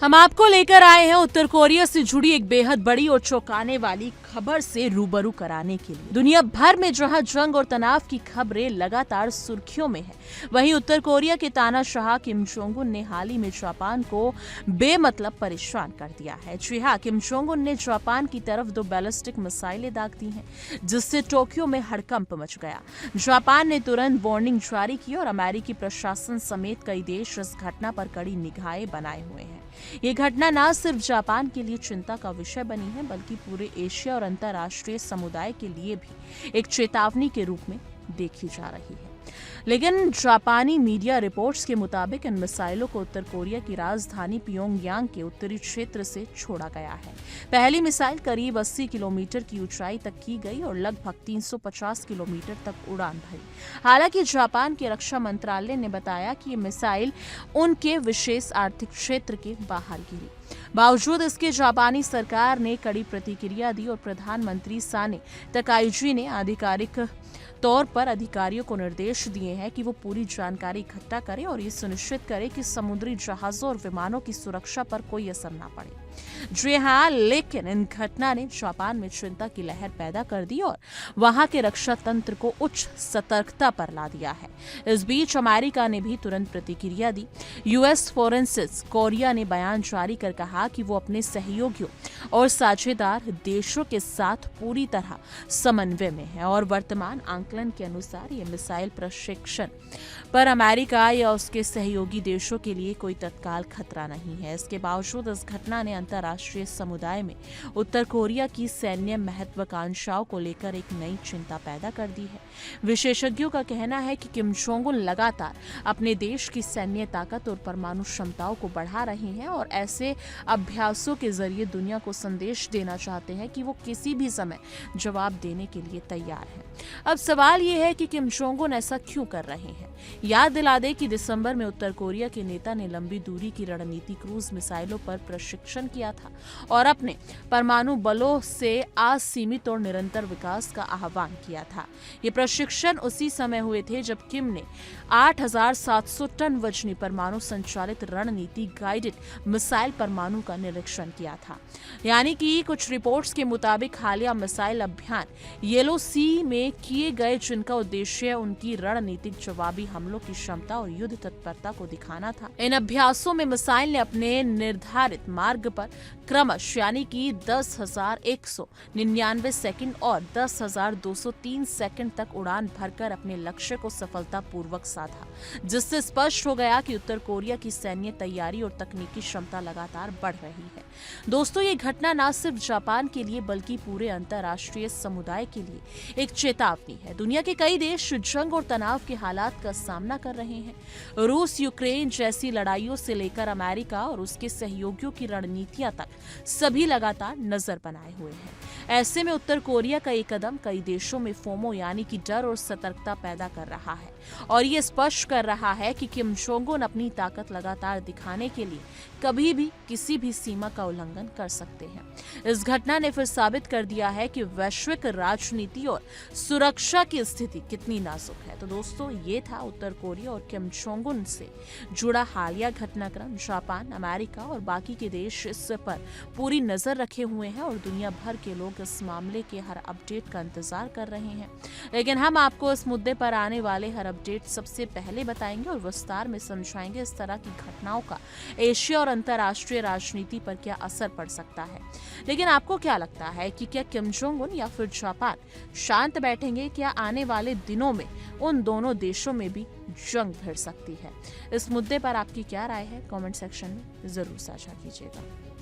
हम आपको लेकर आए हैं उत्तर कोरिया से जुड़ी एक बेहद बड़ी और चौंकाने वाली खबर से रूबरू कराने के लिए। दुनिया भर में जहां जंग और तनाव की खबरें लगातार सुर्खियों में है, वहीं उत्तर कोरिया के तानाशाह किम जोंग उन ने हाल ही में जापान को बेमतलब परेशान कर दिया है। जी हां, किम जोंग उन ने जापान की तरफ 2 बैलिस्टिक मिसाइलें दाग दी हैं, जिससे टोक्यो में हड़कंप मच गया। जापान ने तुरंत वार्निंग जारी की और अमेरिकी प्रशासन समेत कई देश इस घटना पर कड़ी निगाहें बनाए हुए हैं। ये घटना न सिर्फ जापान के लिए चिंता का विषय बनी है, बल्कि पूरे एशिया और अंतर्राष्ट्रीय समुदाय के लिए भी एक चेतावनी के रूप में देखी जा रही है। लेकिन जापानी मीडिया रिपोर्ट्स के मुताबिक इन मिसाइलों को उत्तर कोरिया की राजधानी प्योंगयांग के उत्तरी क्षेत्र से छोड़ा गया है। पहली मिसाइल करीब 80 किलोमीटर की ऊंचाई तक की गई और लगभग 350 किलोमीटर तक उड़ान भरी। हालांकि जापान के रक्षा मंत्रालय ने बताया कि ये मिसाइल उनके विशेष आर्थिक क्षेत्र के बाहर गिरी। बावजूद इसके जापानी सरकार ने कड़ी प्रतिक्रिया दी और प्रधानमंत्री साने तकाइजी ने आधिकारिक तौर पर अधिकारियों को निर्देश दिए हैं कि वो पूरी जानकारी इकट्ठा करें और ये सुनिश्चित करें कि समुद्री जहाजों और विमानों की सुरक्षा पर कोई असर न पड़े। जी हाँ, लेकिन इन घटना ने जापान में चिंता की लहर पैदा कर दी और वहां के रक्षा तंत्र को उच्च सतर्कता पर ला दिया है। इस बीच अमेरिका ने भी तुरंत प्रतिक्रिया दी। यूएस फोरेंसिस कोरिया ने बयान जारी कर कहा कि वो अपने सहयोगियों और साझेदार देशों के साथ पूरी तरह समन्वय में है और वर्तमान आंकलन के अनुसार ये मिसाइल प्रशिक्षण पर अमेरिका या उसके सहयोगी देशों के लिए कोई तत्काल खतरा नहीं है। इसके बावजूद इस घटना ने अंतर्राष्ट्रीय समुदाय में उत्तर कोरिया की सैन्य महत्वाकांक्षाओं को लेकर एक नई चिंता पैदा कर दी है। विशेषज्ञों का कहना है कि किम जोंग उन लगातार अपने देश की सैन्य ताकत और परमाणु क्षमताओं को बढ़ा रहे हैं और ऐसे अभ्यासों के जरिए दुनिया को संदेश देना चाहते हैं कि वो किसी भी समय जवाब देने के लिए तैयार हैं। अब सवाल ये है कि किम जोंग उन ऐसा क्यों कर रहे हैं। याद दिला दें कि दिसंबर में उत्तर कोरिया के नेता ने लंबी दूरी की रणनीति क्रूज मिसाइलों पर प्रशिक्षण किया था और अपने परमाणु बलों से असीमित और निरंतर विकास का आह्वान किया था। ये प्रशिक्षण उसी समय हुए थे जब किम ने 8,700 टन वजनी परमाणु संचालित रणनीति गाइडेड मिसाइल परमाणु का निरीक्षण किया था। यानी कि कुछ रिपोर्ट्स के मुताबिक हालिया मिसाइल अभियान येलो सी में किए गए, जिनका उद्देश्य उनकी रणनीतिक जवाबी हमलों की क्षमता और युद्ध तत्परता को दिखाना था। इन अभ्यासों में मिसाइल ने अपने निर्धारित मार्ग पर क्रमश यानी कि 10,199 सेकंड और 10,203 सेकंड तक उड़ान भरकर अपने लक्ष्य को सफलतापूर्वक साधा, जिससे स्पष्ट हो गया कि उत्तर कोरिया की सैन्य तैयारी और तकनीकी क्षमता लगातार बढ़ रही है। दोस्तों, ये घटना न सिर्फ जापान के लिए बल्कि पूरे अंतर्राष्ट्रीय समुदाय के लिए एक चेतावनी है। दुनिया के कई देश जंग और तनाव के हालात का सामना कर रहे हैं। रूस यूक्रेन जैसी लड़ाइयों से लेकर अमेरिका और उसके सहयोगियों की रणनीतियां तक सभी लगातार नजर बनाए हुए हैं। ऐसे में उत्तर कोरिया का एक कदम कई देशों में फोमो यानी कि डर और सतर्कता पैदा कर रहा है और ये स्पष्ट कर रहा है कि किम जोंग उन अपनी ताकत लगातार दिखाने के लिए कभी भी किसी भी सीमा का उल्लंघन कर सकते हैं। इस घटना ने फिर साबित कर दिया है कि वैश्विक राजनीति और सुरक्षा की स्थिति कितनी नाजुक है। तो दोस्तों, ये था उत्तर कोरिया और किम जोंग उन से जुड़ा हालिया घटनाक्रम। जापान, अमेरिका और बाकी के देश इस पर पूरी नजर रखे हुए हैं और दुनिया भर के लोग इस मामले के हर अपडेट का इंतजार कर रहे हैं। लेकिन हम आपको इस मुद्दे पर आने वाले हर अपडेट सबसे पहले बताएंगे और विस्तार में समझाएंगे इस तरह की घटनाओं का एशिया और अंतर्राष्ट्रीय राजनीति पर क्या असर पड़ सकता है। लेकिन आपको क्या लगता है कि क्या किम जोंग उन या फिर जापान शांत बैठेंगे? क्या आने वाले दिनों में उन दोनों देशों में भी जंग भिड़ सकती है? इस मुद्दे पर आपकी क्या राय है? कमेंट सेक्शन में जरूर साझा कीजिएगा।